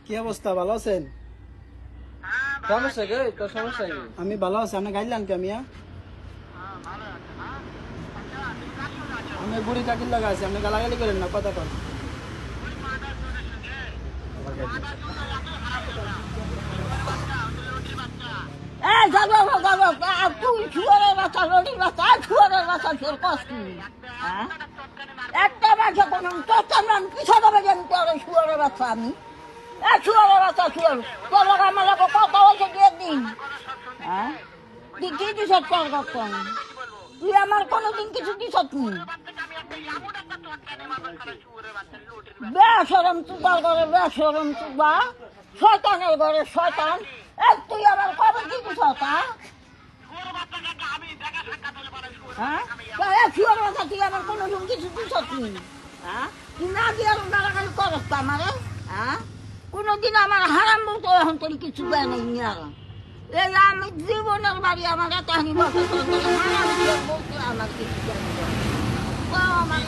কি অবস্থা, ভালো আছেন? সমস্যা কি? তোর সমস্যা কি? আমি ভালো আছি। আপনি গাইলেন কে মিয়া? আমি বুড়ি কাকির লাগা আছি, আপনি গালাগালি করেন না, কথা কন। একটা বাচ্চা কোনো তোর কিসব হবে জানি তোর শুয়ারের বাচ্চা আমি শুয়ারের বাচ্চা শুয়ার তোর আমার কথা হয়েছে দু একদিন হ্যাঁ তুই কি দিস কর করতাম তুই আমার কোনোদিন কিছু দিস তুই বেসরম চুপার ঘরে বেসরম চুপা শয়তানের ঘরে শয়তান তুই আমার কবে কি দিস হ্যাঁ শুয়ার বাচ্চা তুই আমার কোনোদিন কিছু দিস তুই হ্যাঁ তুই না দিয়ে গালাগালি করস তো আমারে হ্যাঁ কোনোদিন আমার হারাম বলতো এখন তোর কিছু দেয় নাই আর এই আমি জীবনের বাড়ি আমার এত হানি বলতে হারাম বলতে আমার কিছু দেয় আমার